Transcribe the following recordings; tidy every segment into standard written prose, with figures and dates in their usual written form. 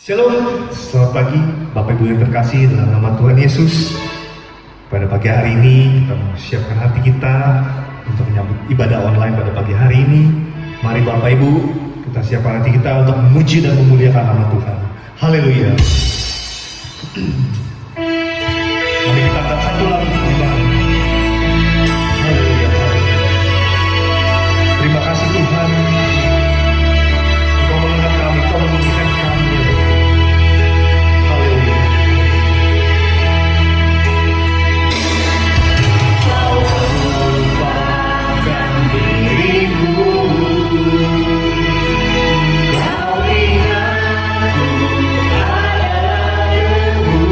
Shalom, selamat pagi Bapak Ibu yang terkasih dalam nama Tuhan Yesus. Pada pagi hari ini kita mempersiapkan hati kita untuk menyambut ibadah online pada pagi hari ini. Mari Bapak Ibu, kita siapkan hati kita untuk memuji dan memuliakan nama Tuhan. Haleluya. Mari kita angkat satu lagu Tuhan. Haleluya. Terima kasih Tuhan. Engkau mengingat kami, Engkau mengingatkan kami. Haleluya. Kau melupakan dirimu. Kau ingatku ada debu.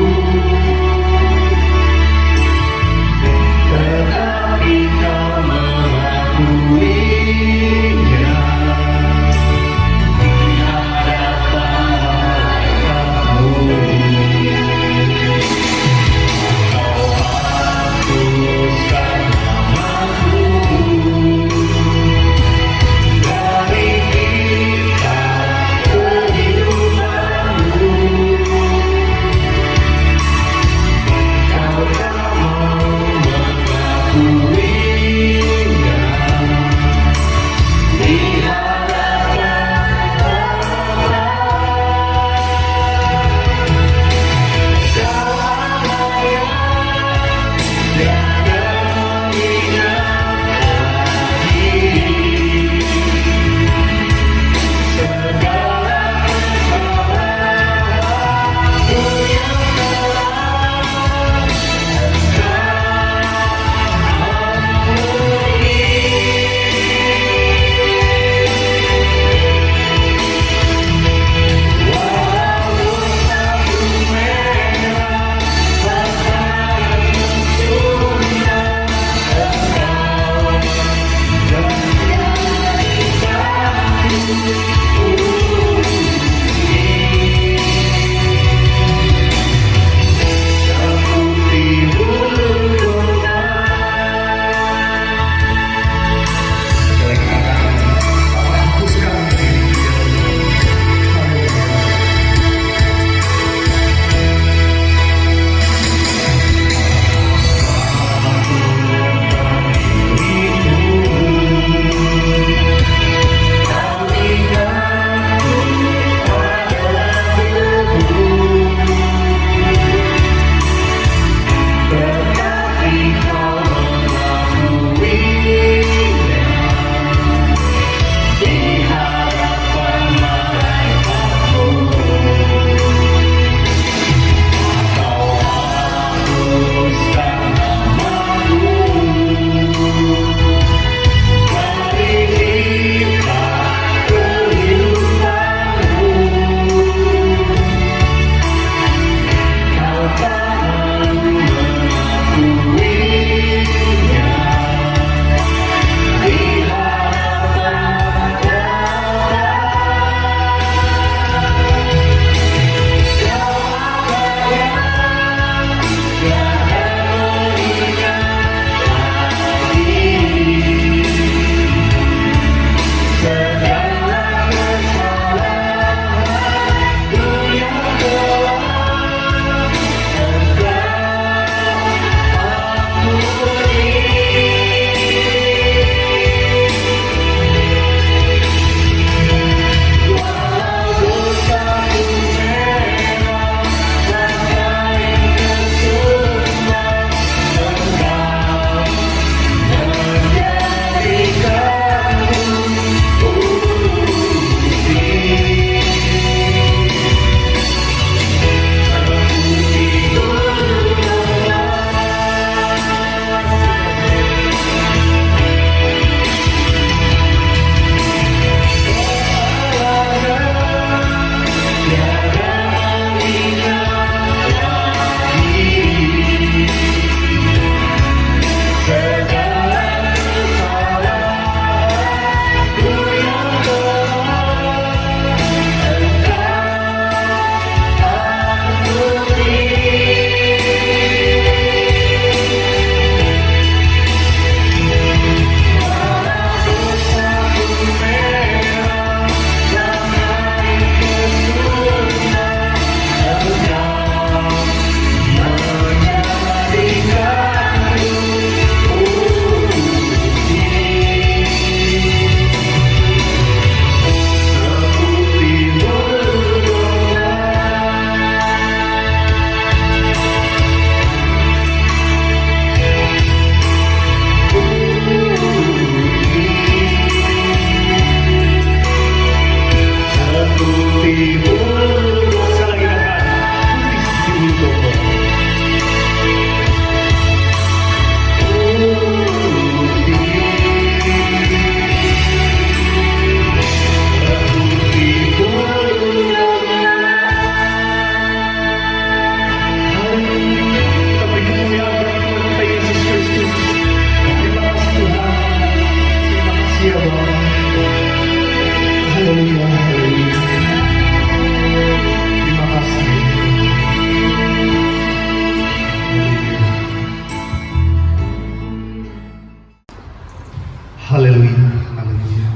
Haleluya, haleluya.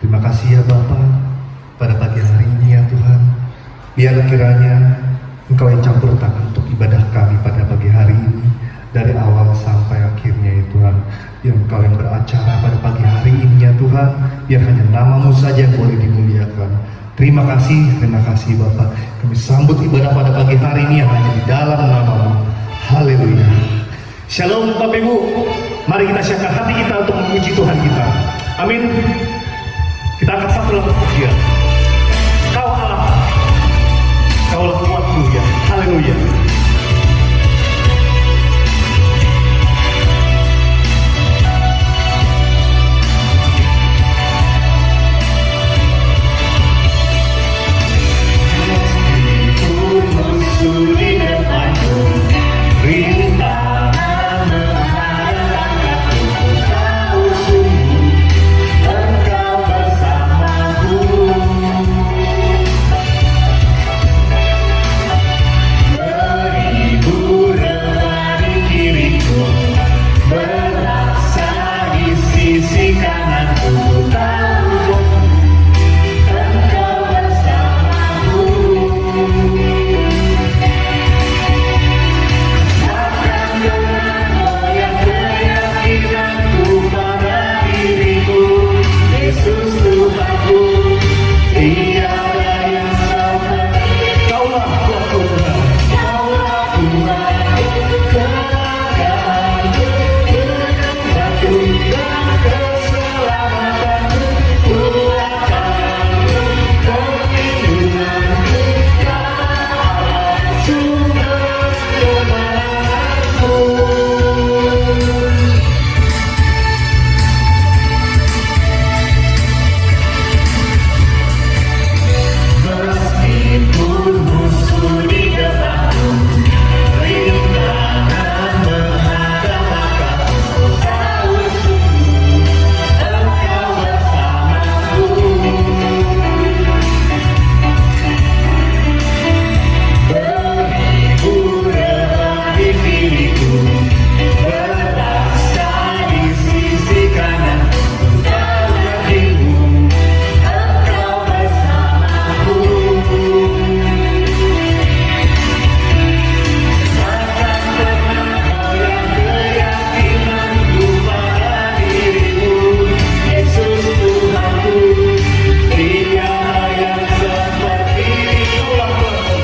Terima kasih ya Bapa pada pagi hari ini ya Tuhan. Biarlah kiranya Engkau yang campur tangan untuk ibadah kami pada pagi hari ini, dari awal sampai akhirnya ya Tuhan. Biar Engkau yang beracara pada pagi hari ini ya Tuhan. Biar hanya nama-Mu saja yang boleh dimuliakan. Terima kasih Bapa. Kami sambut ibadah pada pagi hari ini hanya di dalam nama-Mu. Haleluya. Shalom Bapak Ibu. Mari kita siapkan hati kita untuk memuji Tuhan kita. Amin. Kita angkat satu lagu pujian. Kau Allah, Kaulah kuatku ya. Haleluya. Meskipun musuh di depanku, rintangan menghadapku, tahu sungguh Engkau bersamaku. Beribu rebah di kiriku, berlaksa di sisi kananku, tahu Engkau bersamaku. Bahkan dengan goyang keyakinanku pada diriku, Yesus Tuhanku, tiada yang seperti Kaulah kuatku Tuhan. Kaulah kuatku, kegagalanku, penyembahanku dan keselamatanku, kuatanku, perlindunganku, Allah sumber kemenanganku. Meskipun musuh di depanku, rintangan menghadapku, tahu sungguh Engkau bersamaku. Beribu rebah di kiriku, berlaksa di sisi kananku, tahu dirimu Engkau bersamaku. Bahkan dengan goyang keyakinanku pada dirimu, Yesus Tuhanku, tiada yang seperti Kaulah kuatku,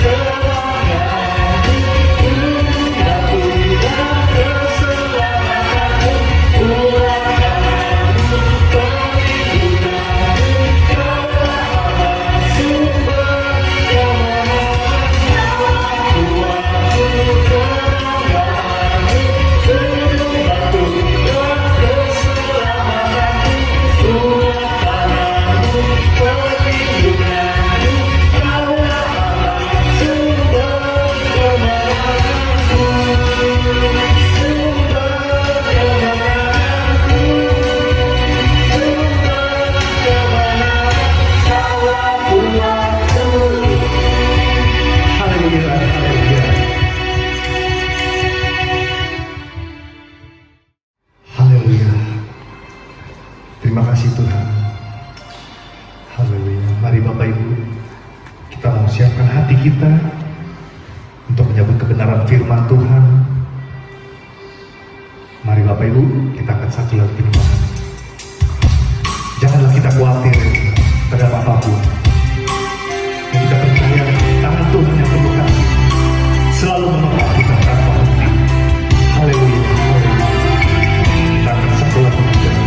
kebanggaanku, tunggaku dan keselamatanku, kuatanku, perlindunganku, Kaulah Allah sumber kemenanganku. Kuatku, kebanggaanku, tunggaku dan keselamatanku, kuatanku, perlindunganku, Kaulah Allah sumber kemenanganku. Sumber kemenanganku, sumber kemenangan, Kaulah kuatku. Haleluya, haleluya. Haleluya. Terima kasih Tuhan. Haleluya. Mari Bapak Ibu, kita mau siapkan hati kita untuk menyambut kebenaran firman Tuhan. Mari Bapak Ibu, kita akan satu lagu penyembahan. Janganlah kita khawatir terhadap apapun. Dan kita percaya tangan Tuhan yang penuh kasih selalu menopang kita tanpa henti. Haleluya, haleluya. Kita akan satu lagu penyembahan.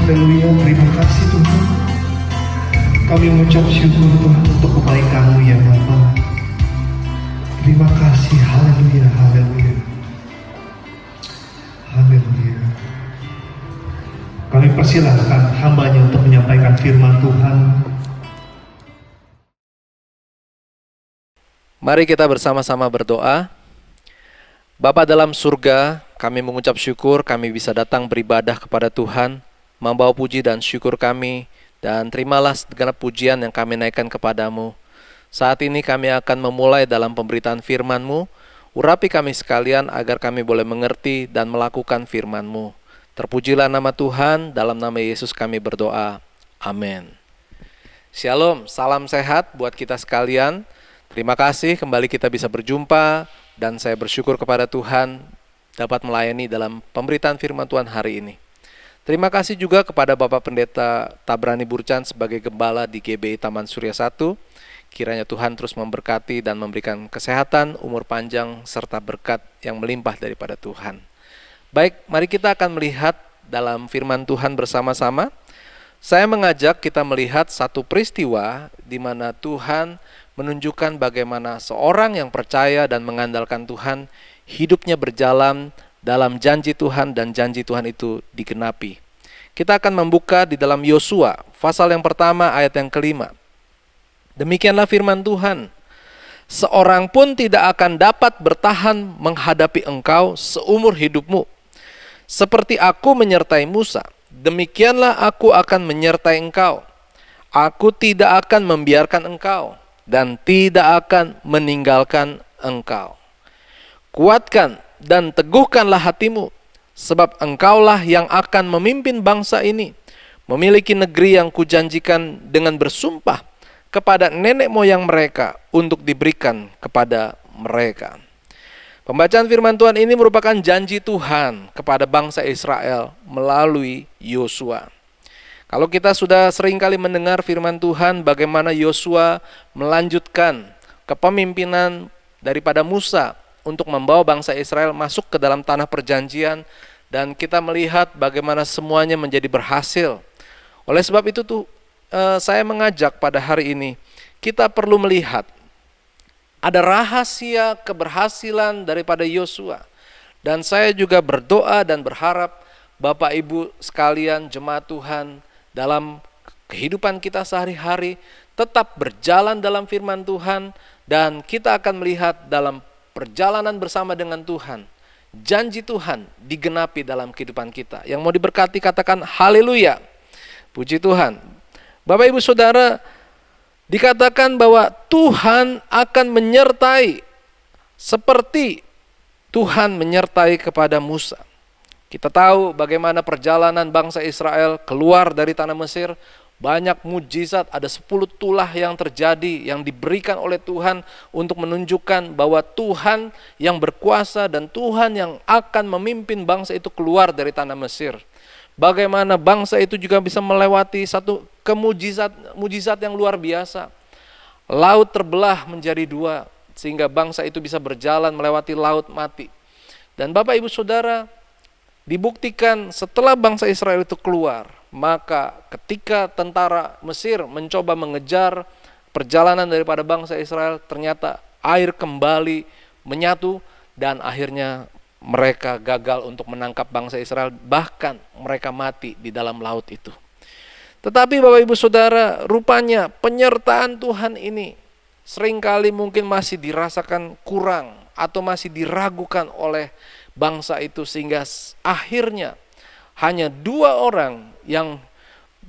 Haleluya, terima kasih Tuhan. Kami mengucap syukur Tuhan untuk kebaikan-Mu ya Bapa. Terima kasih, haleluya, haleluya. Haleluya. Kami persilahkan hamba-Nya untuk menyampaikan firman Tuhan. Mari kita bersama-sama berdoa. Bapa dalam surga, kami mengucap syukur kami bisa datang beribadah kepada Tuhan, membawa puji dan syukur kami, dan terimalah segenap pujian yang kami naikkan kepadamu. Saat ini kami akan memulai dalam pemberitaan firman-Mu. Urapi kami sekalian agar kami boleh mengerti dan melakukan firman-Mu. Terpujilah nama Tuhan, dalam nama Yesus kami berdoa. Amin. Shalom, salam sehat buat kita sekalian. Terima kasih kembali kita bisa berjumpa, dan saya bersyukur kepada Tuhan dapat melayani dalam pemberitaan firman Tuhan hari ini. Terima kasih juga kepada Bapak Pendeta Tabrani Burcan sebagai gembala di GBI Taman Surya 1. Kiranya Tuhan terus memberkati dan memberikan kesehatan, umur panjang, serta berkat yang melimpah daripada Tuhan. Baik, mari kita akan melihat dalam firman Tuhan bersama-sama. Saya mengajak kita melihat satu peristiwa di mana Tuhan menunjukkan bagaimana seorang yang percaya dan mengandalkan Tuhan, hidupnya berjalan dalam janji Tuhan dan janji Tuhan itu digenapi. Kita akan membuka di dalam Yosua, pasal yang pertama ayat yang kelima. Demikianlah firman Tuhan, seorang pun tidak akan dapat bertahan menghadapi engkau seumur hidupmu. Seperti aku menyertai Musa, demikianlah aku akan menyertai engkau. Aku tidak akan membiarkan engkau dan tidak akan meninggalkan engkau. Kuatkan dan teguhkanlah hatimu, sebab engkaulah yang akan memimpin bangsa ini, memiliki negeri yang kujanjikan dengan bersumpah kepada nenek moyang mereka untuk diberikan kepada mereka. Pembacaan firman Tuhan ini merupakan janji Tuhan kepada bangsa Israel melalui Yosua. Kalau kita sudah sering kali mendengar firman Tuhan bagaimana Yosua melanjutkan kepemimpinan daripada Musa untuk membawa bangsa Israel masuk ke dalam tanah perjanjian, dan kita melihat bagaimana semuanya menjadi berhasil. Oleh sebab itu saya mengajak pada hari ini kita perlu melihat ada rahasia keberhasilan daripada Yosua. Dan saya juga berdoa dan berharap Bapak Ibu sekalian jemaat Tuhan dalam kehidupan kita sehari-hari tetap berjalan dalam firman Tuhan, dan kita akan melihat dalam perjalanan bersama dengan Tuhan, janji Tuhan digenapi dalam kehidupan kita. Yang mau diberkati katakan haleluya. Puji Tuhan. Bapak Ibu Saudara, dikatakan bahwa Tuhan akan menyertai seperti Tuhan menyertai kepada Musa. Kita tahu bagaimana perjalanan bangsa Israel keluar dari tanah Mesir. Banyak mujizat, ada 10 tulah yang terjadi yang diberikan oleh Tuhan untuk menunjukkan bahwa Tuhan yang berkuasa dan Tuhan yang akan memimpin bangsa itu keluar dari tanah Mesir. Bagaimana bangsa itu juga bisa melewati satu mujizat yang luar biasa. Laut terbelah menjadi 2 sehingga bangsa itu bisa berjalan melewati laut mati. Dan Bapak Ibu Saudara, dibuktikan setelah bangsa Israel itu keluar, maka ketika tentara Mesir mencoba mengejar perjalanan daripada bangsa Israel, ternyata air kembali menyatu dan akhirnya mereka gagal untuk menangkap bangsa Israel, bahkan mereka mati di dalam laut itu. Tetapi Bapak Ibu Saudara, rupanya penyertaan Tuhan ini seringkali mungkin masih dirasakan kurang atau masih diragukan oleh bangsa itu, sehingga akhirnya hanya 2 orang yang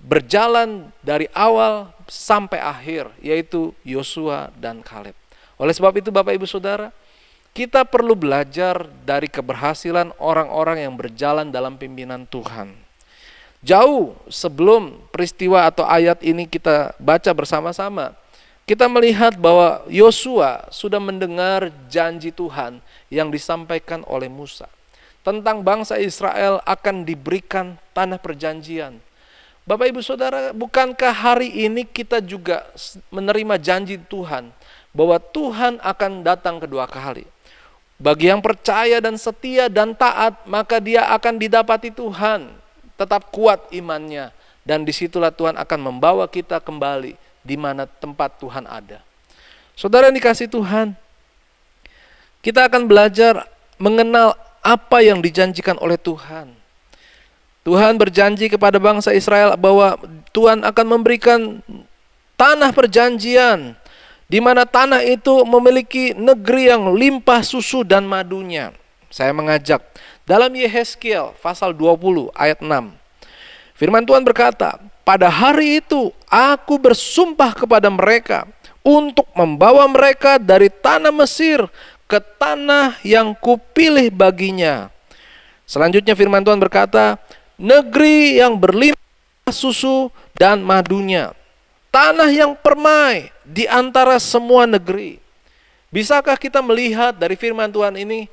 berjalan dari awal sampai akhir, yaitu Yosua dan Kaleb. Oleh sebab itu Bapak Ibu Saudara, kita perlu belajar dari keberhasilan orang-orang yang berjalan dalam pimpinan Tuhan. Jauh sebelum peristiwa atau ayat ini kita baca bersama-sama, kita melihat bahwa Yosua sudah mendengar janji Tuhan yang disampaikan oleh Musa tentang bangsa Israel akan diberikan tanah perjanjian. Bapak Ibu Saudara, bukankah hari ini kita juga menerima janji Tuhan bahwa Tuhan akan datang kedua kali? Bagi yang percaya dan setia dan taat, maka dia akan didapati Tuhan. Tetap kuat imannya, dan disitulah Tuhan akan membawa kita kembali di mana tempat Tuhan ada. Saudara yang dikasihi Tuhan, kita akan belajar mengenal apa yang dijanjikan oleh Tuhan. Tuhan berjanji kepada bangsa Israel bahwa Tuhan akan memberikan tanah perjanjian, di mana tanah itu memiliki negeri yang limpah susu dan madunya. Saya mengajak dalam Yehezkiel pasal 20 ayat 6. Firman Tuhan berkata, pada hari itu aku bersumpah kepada mereka untuk membawa mereka dari tanah Mesir ke tanah yang kupilih baginya. Selanjutnya firman Tuhan berkata, negeri yang berlimpah susu dan madunya, tanah yang permai di antara semua negeri. Bisakah kita melihat dari firman Tuhan ini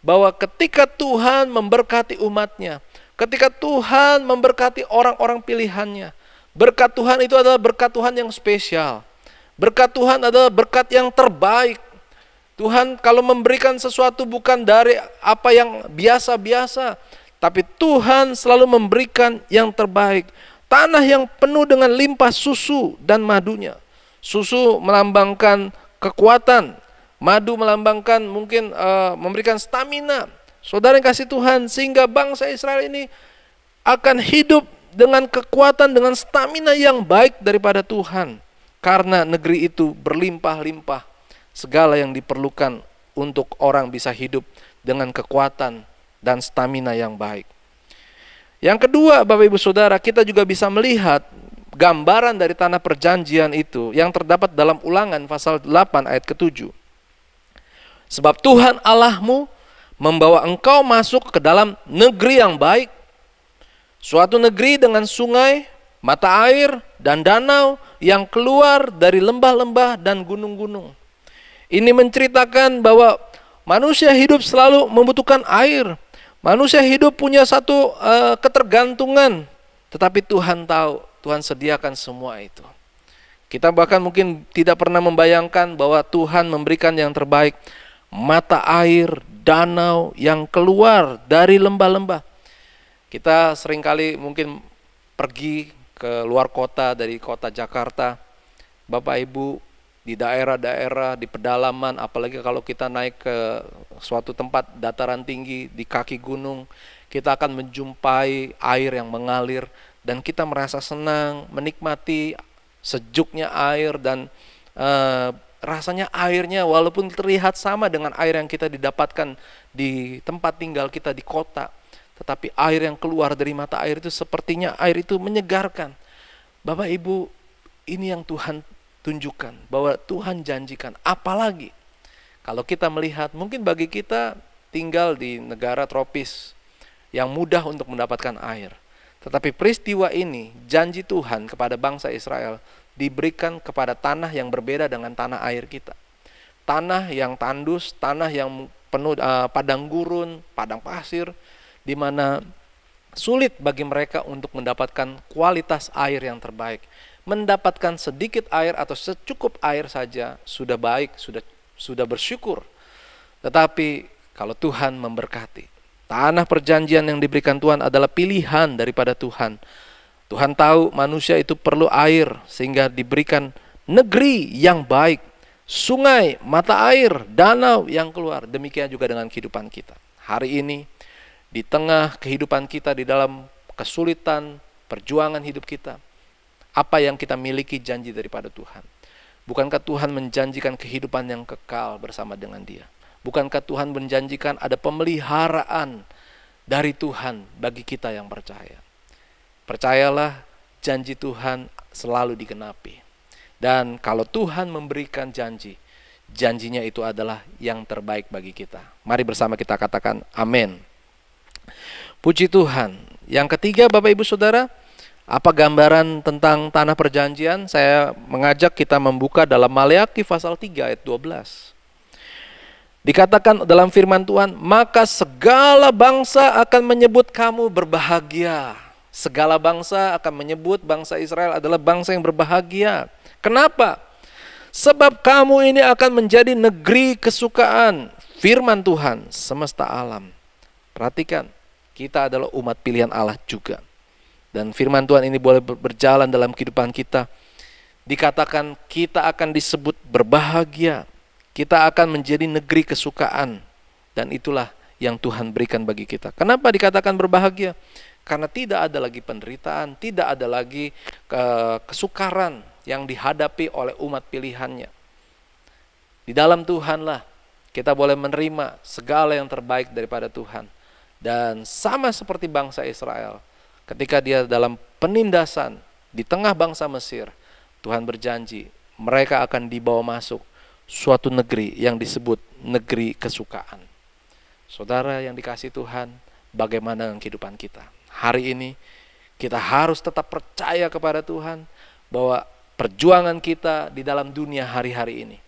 bahwa ketika Tuhan memberkati umatnya, ketika Tuhan memberkati orang-orang pilihannya, berkat Tuhan itu adalah berkat Tuhan yang spesial. Berkat Tuhan adalah berkat yang terbaik. Tuhan kalau memberikan sesuatu bukan dari apa yang biasa-biasa, tapi Tuhan selalu memberikan yang terbaik. Tanah yang penuh dengan limpah susu dan madunya. Susu melambangkan kekuatan, madu melambangkan mungkin memberikan stamina. Saudara yang kasih Tuhan, sehingga bangsa Israel ini akan hidup dengan kekuatan, dengan stamina yang baik daripada Tuhan. Karena negeri itu berlimpah-limpah segala yang diperlukan untuk orang bisa hidup dengan kekuatan dan stamina yang baik. Yang kedua, Bapak Ibu Saudara, kita juga bisa melihat gambaran dari tanah perjanjian itu yang terdapat dalam Ulangan pasal 8 ayat ke-7. Sebab Tuhan Allahmu membawa engkau masuk ke dalam negeri yang baik, suatu negeri dengan sungai, mata air, dan danau yang keluar dari lembah-lembah dan gunung-gunung. Ini menceritakan bahwa manusia hidup selalu membutuhkan air. Manusia hidup punya satu ketergantungan, tetapi Tuhan tahu, Tuhan sediakan semua itu. Kita bahkan mungkin tidak pernah membayangkan bahwa Tuhan memberikan yang terbaik, mata air, danau yang keluar dari lembah-lembah. Kita seringkali mungkin pergi ke luar kota dari kota Jakarta, Bapak Ibu, di daerah-daerah, di pedalaman, apalagi kalau kita naik ke suatu tempat dataran tinggi, di kaki gunung, kita akan menjumpai air yang mengalir, dan kita merasa senang, menikmati sejuknya air, dan rasanya airnya walaupun terlihat sama dengan air yang kita didapatkan di tempat tinggal kita di kota, tetapi air yang keluar dari mata air itu sepertinya air itu menyegarkan. Bapak Ibu, ini yang Tuhan tunjukkan, bahwa Tuhan janjikan. Apalagi kalau kita melihat, mungkin bagi kita tinggal di negara tropis yang mudah untuk mendapatkan air, tetapi peristiwa ini, janji Tuhan kepada bangsa Israel, diberikan kepada tanah yang berbeda dengan tanah air kita. Tanah yang tandus, tanah yang penuh padang gurun, padang pasir, di mana sulit bagi mereka untuk mendapatkan kualitas air yang terbaik. Mendapatkan sedikit air atau secukup air saja sudah baik, sudah bersyukur. Tetapi kalau Tuhan memberkati, tanah perjanjian yang diberikan Tuhan adalah pilihan daripada Tuhan. Tuhan tahu manusia itu perlu air, sehingga diberikan negeri yang baik, sungai, mata air, danau yang keluar. Demikian juga dengan kehidupan kita. Hari ini, di tengah kehidupan kita, di dalam kesulitan, perjuangan hidup kita, apa yang kita miliki janji daripada Tuhan. Bukankah Tuhan menjanjikan kehidupan yang kekal bersama dengan Dia? Bukankah Tuhan menjanjikan ada pemeliharaan dari Tuhan bagi kita yang percaya? Percayalah, janji Tuhan selalu digenapi. Dan kalau Tuhan memberikan janji, janjinya itu adalah yang terbaik bagi kita. Mari bersama kita katakan amin. Puji Tuhan. Yang ketiga, Bapak Ibu Saudara, apa gambaran tentang tanah perjanjian? Saya mengajak kita membuka dalam Maleakhi pasal 3 ayat 12. Dikatakan dalam firman Tuhan, maka segala bangsa akan menyebut kamu berbahagia. Segala bangsa akan menyebut bangsa Israel adalah bangsa yang berbahagia. Kenapa? Sebab kamu ini akan menjadi negeri kesukaan firman Tuhan semesta alam. Perhatikan, kita adalah umat pilihan Allah juga. Dan firman Tuhan ini boleh berjalan dalam kehidupan kita. Dikatakan kita akan disebut berbahagia. Kita akan menjadi negeri kesukaan. Dan itulah yang Tuhan berikan bagi kita. Kenapa dikatakan berbahagia? Karena tidak ada lagi penderitaan, tidak ada lagi kesukaran yang dihadapi oleh umat pilihannya. Di dalam Tuhanlah kita boleh menerima segala yang terbaik daripada Tuhan. Dan sama seperti bangsa Israel, ketika dia dalam penindasan di tengah bangsa Mesir, Tuhan berjanji mereka akan dibawa masuk suatu negeri yang disebut negeri kesukaan. Saudara yang dikasihi Tuhan, bagaimana dengan kehidupan kita? Hari ini kita harus tetap percaya kepada Tuhan bahwa perjuangan kita di dalam dunia hari-hari ini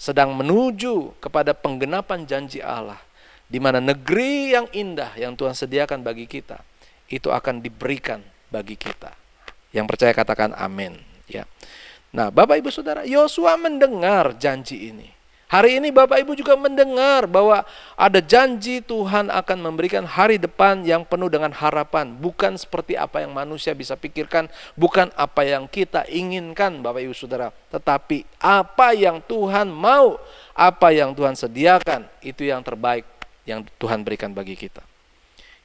sedang menuju kepada penggenapan janji Allah, di mana negeri yang indah yang Tuhan sediakan bagi kita itu akan diberikan bagi kita. Yang percaya katakan amin. Ya. Nah, Bapak Ibu Saudara, Yosua mendengar janji ini. Hari ini Bapak Ibu juga mendengar bahwa ada janji Tuhan akan memberikan hari depan yang penuh dengan harapan. Bukan seperti apa yang manusia bisa pikirkan, bukan apa yang kita inginkan Bapak Ibu Saudara. Tetapi apa yang Tuhan mau, apa yang Tuhan sediakan, itu yang terbaik yang Tuhan berikan bagi kita.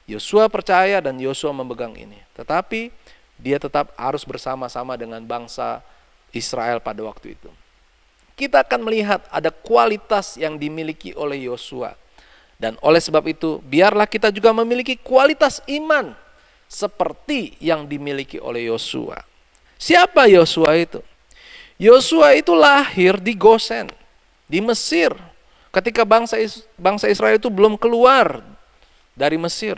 Yosua percaya dan Yosua memegang ini. Tetapi dia tetap harus bersama-sama dengan bangsa Israel pada waktu itu. Kita akan melihat ada kualitas yang dimiliki oleh Yosua. Dan oleh sebab itu, biarlah kita juga memiliki kualitas iman seperti yang dimiliki oleh Yosua. Siapa Yosua itu? Yosua itu lahir di Gosen, di Mesir. Ketika bangsa Israel itu belum keluar dari Mesir.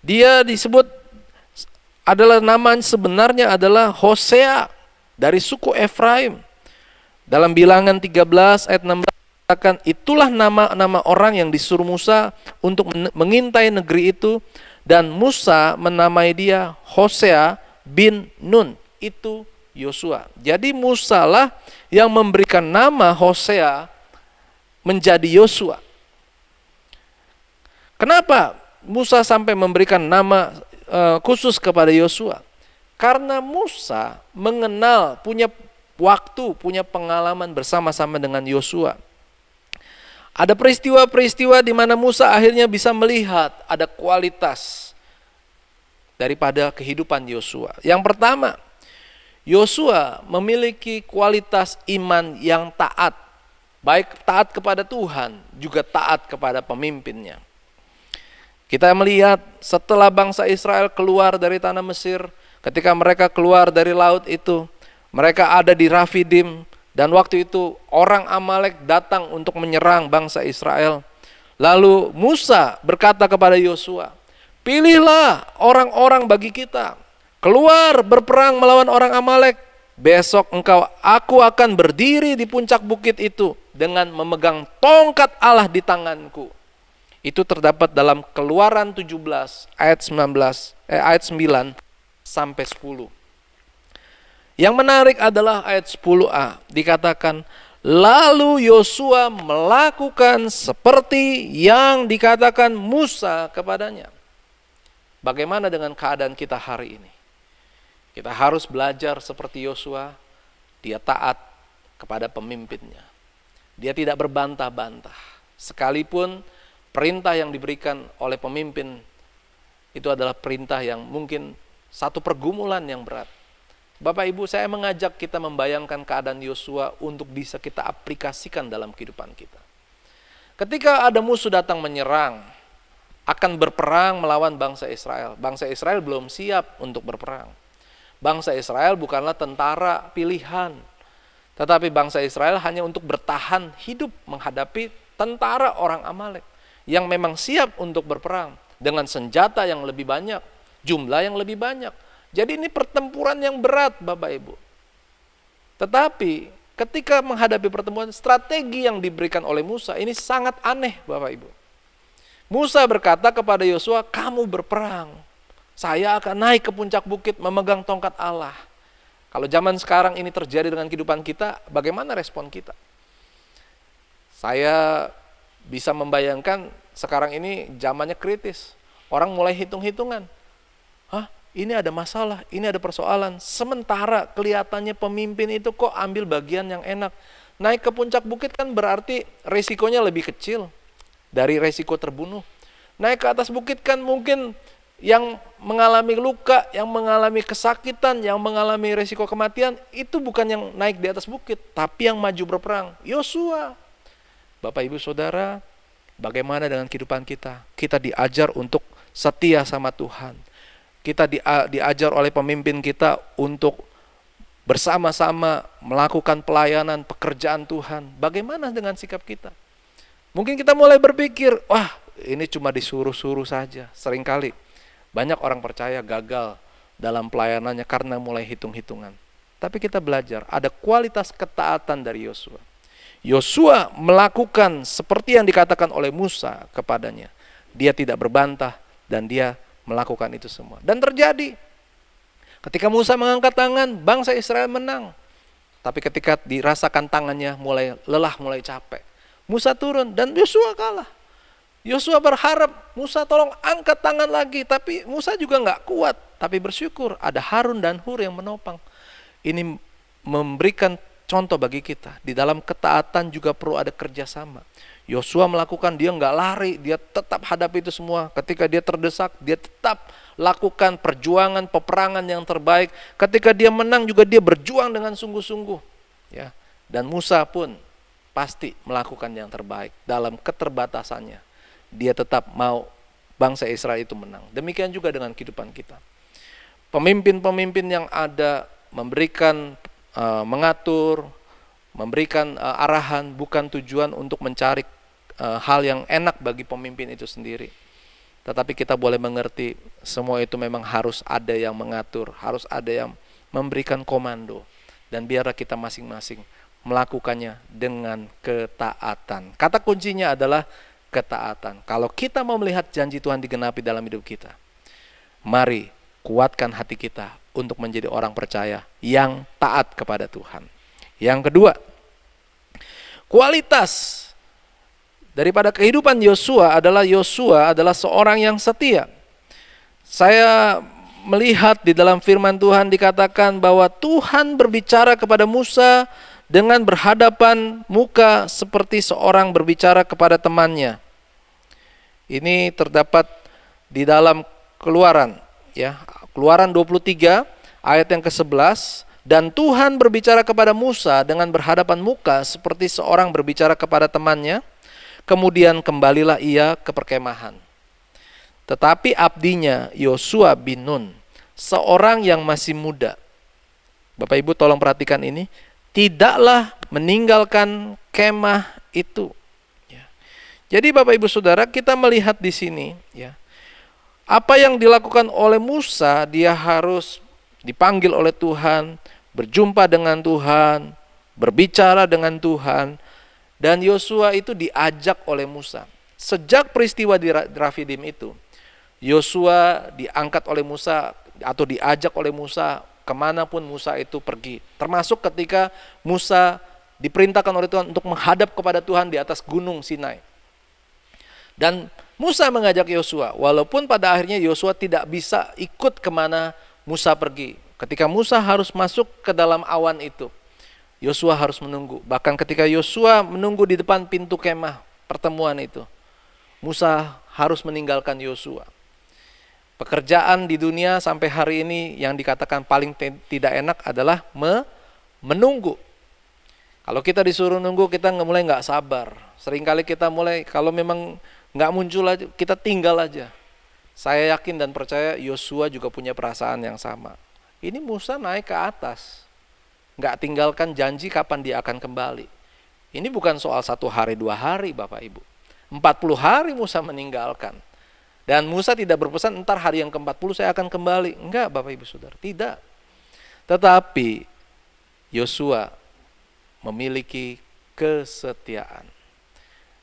Dia disebut adalah namanya sebenarnya adalah Hosea dari suku Efraim. Dalam Bilangan 13 ayat 16 katakan, itulah nama-nama orang yang disuruh Musa untuk mengintai negeri itu, dan Musa menamai dia Hosea bin Nun. Itu Yosua. Jadi Musa lah yang memberikan nama Hosea menjadi Yosua. Kenapa Musa sampai memberikan nama khusus kepada Yosua? Karena Musa mengenal, punya waktu, punya pengalaman bersama-sama dengan Yosua. Ada peristiwa-peristiwa di mana Musa akhirnya bisa melihat ada kualitas daripada kehidupan Yosua. Yang pertama, Yosua memiliki kualitas iman yang taat. Baik taat kepada Tuhan, juga taat kepada pemimpinnya. Kita melihat setelah bangsa Israel keluar dari tanah Mesir, ketika mereka keluar dari laut itu, mereka ada di Rafidim, dan waktu itu orang Amalek datang untuk menyerang bangsa Israel. Lalu Musa berkata kepada Yosua, pilihlah orang-orang bagi kita, keluar berperang melawan orang Amalek. Besok aku akan berdiri di puncak bukit itu dengan memegang tongkat Allah di tanganku. Itu terdapat dalam Keluaran 17 ayat 9 sampai 10. Yang menarik adalah ayat 10a, dikatakan, lalu Yosua melakukan seperti yang dikatakan Musa kepadanya. Bagaimana dengan keadaan kita hari ini? Kita harus belajar seperti Yosua, dia taat kepada pemimpinnya. Dia tidak berbantah-bantah. Sekalipun perintah yang diberikan oleh pemimpin itu adalah perintah yang mungkin satu pergumulan yang berat. Bapak Ibu, saya mengajak kita membayangkan keadaan Yosua untuk bisa kita aplikasikan dalam kehidupan kita. Ketika ada musuh datang menyerang, akan berperang melawan bangsa Israel. Bangsa Israel belum siap untuk berperang. Bangsa Israel bukanlah tentara pilihan, tetapi bangsa Israel hanya untuk bertahan hidup menghadapi tentara orang Amalek yang memang siap untuk berperang dengan senjata yang lebih banyak, jumlah yang lebih banyak. Jadi ini pertempuran yang berat Bapak Ibu. Tetapi ketika menghadapi pertempuran, strategi yang diberikan oleh Musa ini sangat aneh Bapak Ibu. Musa berkata kepada Yosua, kamu berperang, saya akan naik ke puncak bukit memegang tongkat Allah. Kalau zaman sekarang ini terjadi dengan kehidupan kita, bagaimana respon kita? Saya bisa membayangkan sekarang ini zamannya kritis. Orang mulai hitung-hitungan. Ini ada masalah, ini ada persoalan. Sementara kelihatannya pemimpin itu kok ambil bagian yang enak. Naik ke puncak bukit kan berarti resikonya lebih kecil dari resiko terbunuh. Naik ke atas bukit kan mungkin yang mengalami luka, yang mengalami kesakitan, yang mengalami resiko kematian, itu bukan yang naik di atas bukit, tapi yang maju berperang. Yosua. Bapak Ibu Saudara, bagaimana dengan kehidupan kita? Kita diajar untuk setia sama Tuhan. Kita diajar oleh pemimpin kita untuk bersama-sama melakukan pelayanan pekerjaan Tuhan. Bagaimana dengan sikap kita? Mungkin kita mulai berpikir, wah ini cuma disuruh-suruh saja. Seringkali banyak orang percaya gagal dalam pelayanannya karena mulai hitung-hitungan. Tapi kita belajar, ada kualitas ketaatan dari Yosua. Yosua melakukan seperti yang dikatakan oleh Musa kepadanya. Dia tidak berbantah dan dia melakukan itu semua. Dan terjadi. Ketika Musa mengangkat tangan, bangsa Israel menang. Tapi ketika dirasakan tangannya mulai lelah, mulai capek, Musa turun dan Yosua kalah. Yosua berharap Musa tolong angkat tangan lagi, tapi Musa juga nggak kuat. Tapi bersyukur ada Harun dan Hur yang menopang. Ini memberikan contoh bagi kita. Di dalam ketaatan juga perlu ada kerjasama. Yosua melakukan, dia nggak lari, dia tetap hadapi itu semua. Ketika dia terdesak, dia tetap lakukan perjuangan, peperangan yang terbaik. Ketika dia menang juga dia berjuang dengan sungguh-sungguh. Ya. Dan Musa pun pasti melakukan yang terbaik dalam keterbatasannya. Dia tetap mau bangsa Israel itu menang. Demikian juga dengan kehidupan kita. Pemimpin-pemimpin yang ada memberikan, mengatur, memberikan arahan, bukan tujuan untuk mencari hal yang enak bagi pemimpin itu sendiri. Tetapi kita boleh mengerti semua itu memang harus ada yang mengatur, harus ada yang memberikan komando. Dan biarlah kita masing-masing melakukannya dengan ketaatan. Kata kuncinya adalah ketaatan. Kalau kita mau melihat janji Tuhan digenapi dalam hidup kita, mari kuatkan hati kita untuk menjadi orang percaya yang taat kepada Tuhan. Yang kedua, kualitas daripada kehidupan Yosua adalah seorang yang setia. Saya melihat di dalam firman Tuhan dikatakan bahwa Tuhan berbicara kepada Musa dengan berhadapan muka seperti seorang berbicara kepada temannya. Ini terdapat di dalam Keluaran, ya. Keluaran 23 ayat yang ke-11, dan Tuhan berbicara kepada Musa dengan berhadapan muka seperti seorang berbicara kepada temannya. Kemudian kembalilah ia ke perkemahan. Tetapi abdinya Yosua bin Nun, seorang yang masih muda. Bapak Ibu tolong perhatikan ini. Tidaklah meninggalkan kemah itu. Ya. Jadi Bapak Ibu Saudara, kita melihat di sini, ya, apa yang dilakukan oleh Musa, dia harus dipanggil oleh Tuhan, berjumpa dengan Tuhan, berbicara dengan Tuhan, dan Yosua itu diajak oleh Musa. Sejak peristiwa di Rafidim itu, Yosua diangkat oleh Musa atau diajak oleh Musa kemanapun Musa itu pergi. Termasuk ketika Musa diperintahkan oleh Tuhan untuk menghadap kepada Tuhan di atas gunung Sinai. Dan Musa mengajak Yosua, walaupun pada akhirnya Yosua tidak bisa ikut kemana Musa pergi. Ketika Musa harus masuk ke dalam awan itu, Yosua harus menunggu. Bahkan ketika Yosua menunggu di depan pintu kemah pertemuan itu, Musa harus meninggalkan Yosua. Pekerjaan di dunia sampai hari ini yang dikatakan paling tidak enak adalah menunggu. Kalau kita disuruh nunggu, kita mulai nggak sabar. Seringkali kita mulai, kalau memang nggak muncul aja, kita tinggal aja. Saya yakin dan percaya Yosua juga punya perasaan yang sama. Ini Musa naik ke atas, nggak tinggalkan janji kapan dia akan kembali. Ini bukan soal 1 hari 2 hari Bapak Ibu. 40 hari Musa meninggalkan. Dan Musa tidak berpesan entar hari yang ke-40 saya akan kembali. Enggak Bapak Ibu Saudara, tidak. Tetapi Yosua memiliki kesetiaan.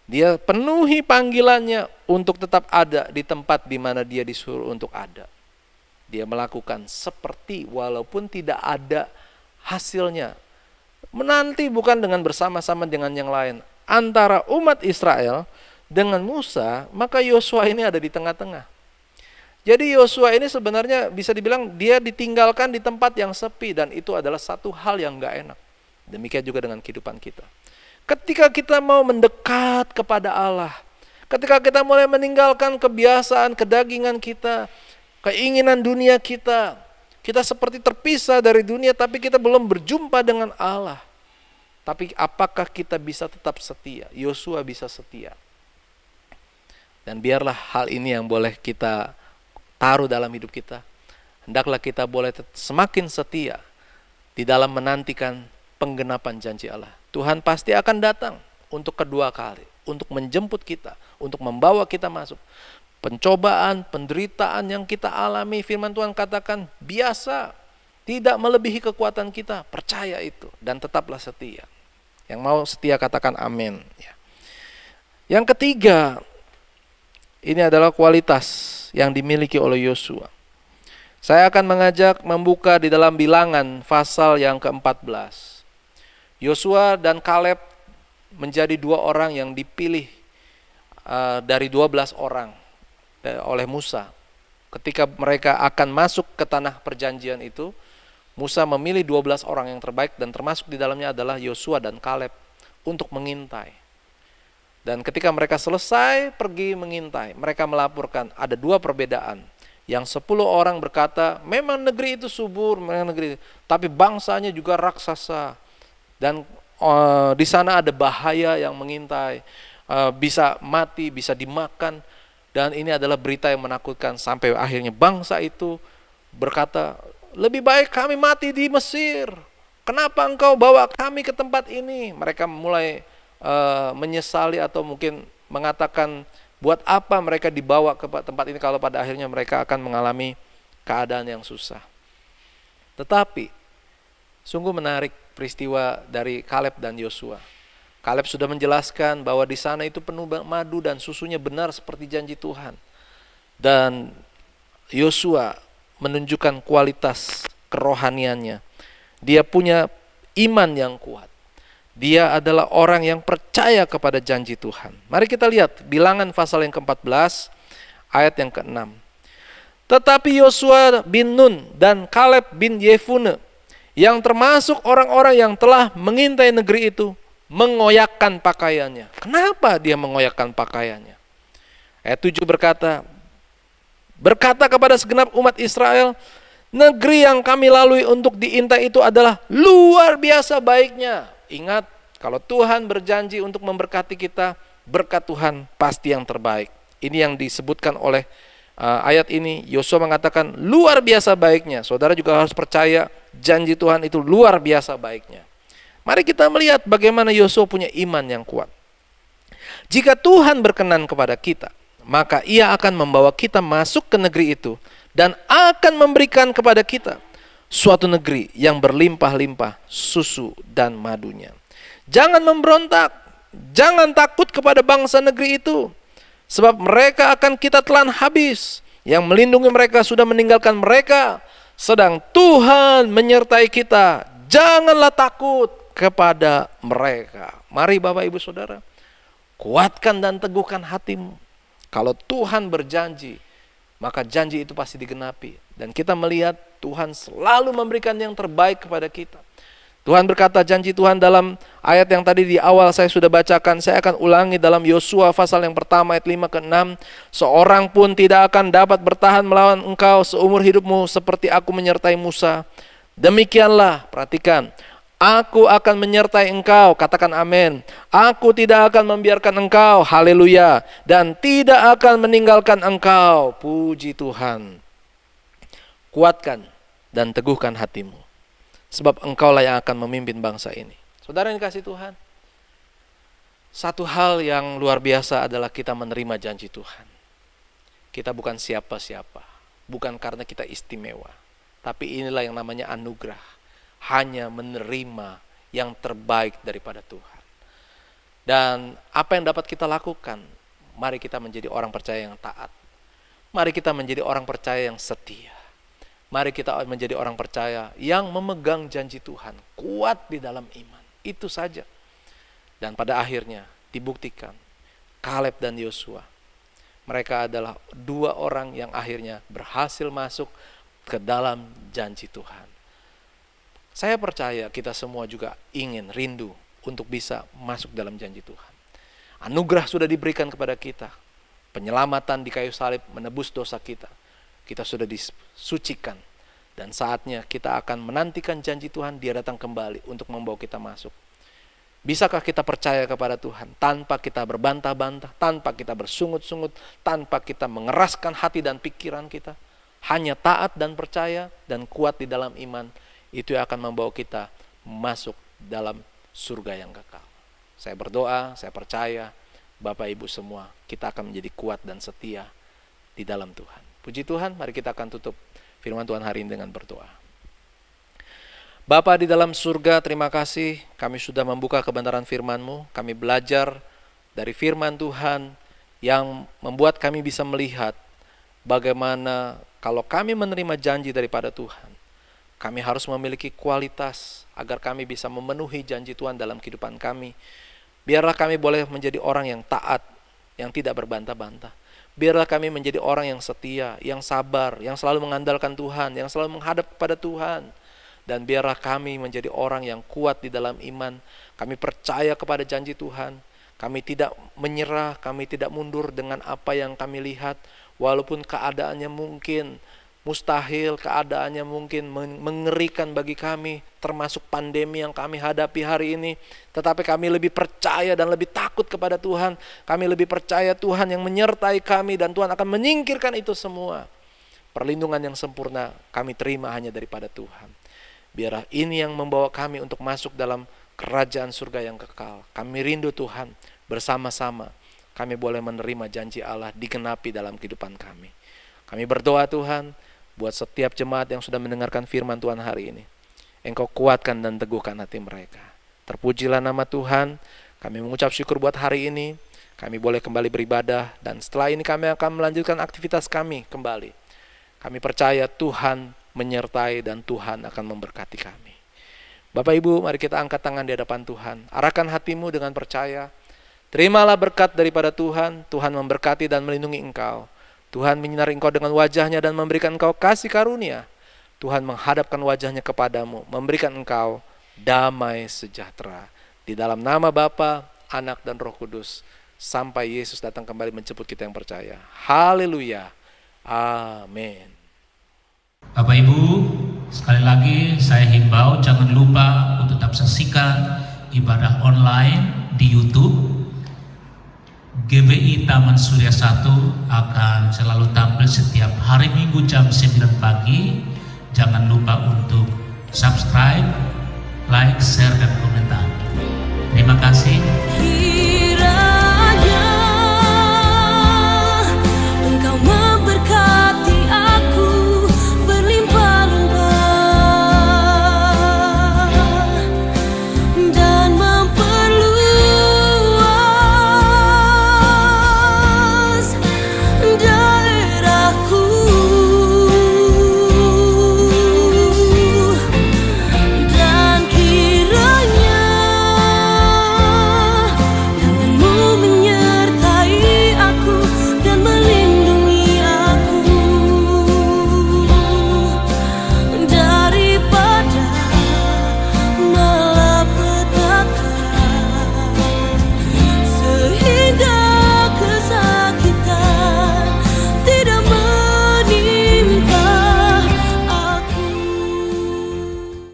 Dia penuhi panggilannya untuk tetap ada di tempat di mana dia disuruh untuk ada. Dia melakukan seperti walaupun tidak ada hasilnya. Menanti bukan dengan bersama-sama dengan yang lain. Antara umat Israel dengan Musa, maka Yosua ini ada di tengah-tengah. Jadi Yosua ini sebenarnya bisa dibilang dia ditinggalkan di tempat yang sepi, dan itu adalah satu hal yang gak enak. Demikian juga dengan kehidupan kita. Ketika kita mau mendekat kepada Allah, ketika kita mulai meninggalkan kebiasaan, kedagingan kita, keinginan dunia kita, kita seperti terpisah dari dunia, tapi kita belum berjumpa dengan Allah. Tapi apakah kita bisa tetap setia? Yosua bisa setia. Dan biarlah hal ini yang boleh kita taruh dalam hidup kita. Hendaklah kita boleh semakin setia di dalam menantikan penggenapan janji Allah. Tuhan pasti akan datang untuk kedua kali, untuk menjemput kita, untuk membawa kita masuk. Pencobaan, penderitaan yang kita alami, firman Tuhan katakan biasa, tidak melebihi kekuatan kita. Percaya itu dan tetaplah setia. Yang mau setia katakan amin. Yang ketiga, ini adalah kualitas yang dimiliki oleh Yosua. Saya akan mengajak membuka di dalam Bilangan pasal yang ke-14. Yosua dan Kaleb menjadi 2 orang yang dipilih dari 12 orang oleh Musa. Ketika mereka akan masuk ke tanah perjanjian itu, Musa memilih 12 orang yang terbaik dan termasuk di dalamnya adalah Yosua dan Kaleb untuk mengintai. Dan ketika mereka selesai pergi mengintai, mereka melaporkan ada 2 perbedaan. Yang 10 orang berkata, memang negeri itu subur, tapi bangsanya juga raksasa. Dan di sana ada bahaya yang mengintai, bisa mati, bisa dimakan. Dan ini adalah berita yang menakutkan sampai akhirnya bangsa itu berkata, lebih baik kami mati di Mesir. Kenapa engkau bawa kami ke tempat ini? Mereka mulai menyesali atau mungkin mengatakan, buat apa mereka dibawa ke tempat ini kalau pada akhirnya mereka akan mengalami keadaan yang susah. Tetapi sungguh menarik peristiwa dari Kaleb dan Yosua. Kaleb sudah menjelaskan bahwa di sana itu penuh madu dan susunya, benar seperti janji Tuhan. Dan Yosua menunjukkan kualitas kerohaniannya. Dia punya iman yang kuat. Dia adalah orang yang percaya kepada janji Tuhan. Mari kita lihat Bilangan pasal yang ke-14 ayat yang ke-6. Tetapi Yosua bin Nun dan Kaleb bin Yefune, yang termasuk orang-orang yang telah mengintai negeri itu, mengoyakkan pakaiannya. Kenapa dia mengoyakkan pakaiannya? Ayat 7 berkata kepada segenap umat Israel, negeri yang kami lalui untuk diintai itu adalah luar biasa baiknya. Ingat, kalau Tuhan berjanji untuk memberkati kita, berkat Tuhan pasti yang terbaik. Ini yang disebutkan oleh ayat ini. Yosua mengatakan luar biasa baiknya. Saudara juga harus percaya janji Tuhan itu luar biasa baiknya. Mari kita melihat bagaimana Yosua punya iman yang kuat. Jika Tuhan berkenan kepada kita, maka Ia akan membawa kita masuk ke negeri itu dan akan memberikan kepada kita suatu negeri yang berlimpah-limpah susu dan madunya. Jangan memberontak, jangan takut kepada bangsa negeri itu, sebab mereka akan kita telan habis. Yang melindungi mereka sudah meninggalkan mereka, sedang Tuhan menyertai kita. Janganlah takut kepada mereka. Mari Bapak Ibu Saudara, kuatkan dan teguhkan hatimu. Kalau Tuhan berjanji, maka janji itu pasti digenapi. Dan kita melihat Tuhan selalu memberikan yang terbaik kepada kita. Tuhan berkata, janji Tuhan dalam ayat yang tadi di awal saya sudah bacakan, saya akan ulangi dalam Yosua pasal yang pertama ayat 5 ke 6. Seorang pun tidak akan dapat bertahan melawan engkau seumur hidupmu seperti aku menyertai Musa. Demikianlah, perhatikan, aku akan menyertai engkau, katakan amin. Aku tidak akan membiarkan engkau, haleluya, dan tidak akan meninggalkan engkau, puji Tuhan. Kuatkan dan teguhkan hatimu, sebab engkaulah yang akan memimpin bangsa ini. Saudara yang dikasihi Tuhan, satu hal yang luar biasa adalah kita menerima janji Tuhan. Kita bukan siapa-siapa, bukan karena kita istimewa, tapi inilah yang namanya anugerah. Hanya menerima yang terbaik daripada Tuhan. Dan apa yang dapat kita lakukan? Mari kita menjadi orang percaya yang taat. Mari kita menjadi orang percaya yang setia. Mari kita menjadi orang percaya yang memegang janji Tuhan, kuat di dalam iman. Itu saja. Dan pada akhirnya dibuktikan Kaleb dan Yosua, mereka adalah 2 orang yang akhirnya berhasil masuk ke dalam janji Tuhan. Saya percaya kita semua juga ingin, rindu untuk bisa masuk dalam janji Tuhan. Anugerah sudah diberikan kepada kita. Penyelamatan di kayu salib menebus dosa kita. Kita sudah disucikan. Dan saatnya kita akan menantikan janji Tuhan, Dia datang kembali untuk membawa kita masuk. Bisakah kita percaya kepada Tuhan tanpa kita berbantah-bantah, tanpa kita bersungut-sungut, tanpa kita mengeraskan hati dan pikiran kita? Hanya taat dan percaya dan kuat di dalam iman, itu yang akan membawa kita masuk dalam surga yang kekal. Saya berdoa, saya percaya Bapak Ibu semua, kita akan menjadi kuat dan setia di dalam Tuhan. Puji Tuhan, mari kita akan tutup firman Tuhan hari ini dengan berdoa. Bapa di dalam surga, terima kasih kami sudah membuka kebenaran firman-Mu. Kami belajar dari firman Tuhan yang membuat kami bisa melihat bagaimana kalau kami menerima janji daripada Tuhan, kami harus memiliki kualitas agar kami bisa memenuhi janji Tuhan dalam kehidupan kami. Biarlah kami boleh menjadi orang yang taat, yang tidak berbantah-bantah. Biarlah kami menjadi orang yang setia, yang sabar, yang selalu mengandalkan Tuhan, yang selalu menghadap kepada Tuhan. Dan biarlah kami menjadi orang yang kuat di dalam iman. Kami percaya kepada janji Tuhan. Kami tidak menyerah, kami tidak mundur dengan apa yang kami lihat. Walaupun keadaannya mungkin mustahil, keadaannya mungkin mengerikan bagi kami, termasuk pandemi yang kami hadapi hari ini. Tetapi kami lebih percaya dan lebih takut kepada Tuhan. Kami lebih percaya Tuhan yang menyertai kami dan Tuhan akan menyingkirkan itu semua. Perlindungan yang sempurna kami terima hanya daripada Tuhan. Biarlah ini yang membawa kami untuk masuk dalam kerajaan surga yang kekal. Kami rindu Tuhan, bersama-sama kami boleh menerima janji Allah digenapi dalam kehidupan kami. Kami berdoa Tuhan, buat setiap jemaat yang sudah mendengarkan firman Tuhan hari ini. Engkau kuatkan dan teguhkan hati mereka. Terpujilah nama Tuhan. Kami mengucap syukur buat hari ini. Kami boleh kembali beribadah. Dan setelah ini kami akan melanjutkan aktivitas kami kembali. Kami percaya Tuhan menyertai dan Tuhan akan memberkati kami. Bapak Ibu, mari kita angkat tangan di hadapan Tuhan. Arahkan hatimu dengan percaya. Terimalah berkat daripada Tuhan. Tuhan memberkati dan melindungi engkau. Tuhan menyinari engkau dengan wajahnya dan memberikan engkau kasih karunia. Tuhan menghadapkan wajahnya kepadamu, memberikan engkau damai sejahtera. Di dalam nama Bapa, Anak, dan Roh Kudus, sampai Yesus datang kembali menjemput kita yang percaya. Haleluya. Amin. Bapak Ibu, sekali lagi saya himbau jangan lupa untuk tetap saksikan ibadah online di YouTube. GBI Taman Surya 1 akan selalu tampil setiap hari Minggu jam 9 pagi. Jangan lupa untuk subscribe, like, share, dan komentar. Terima kasih.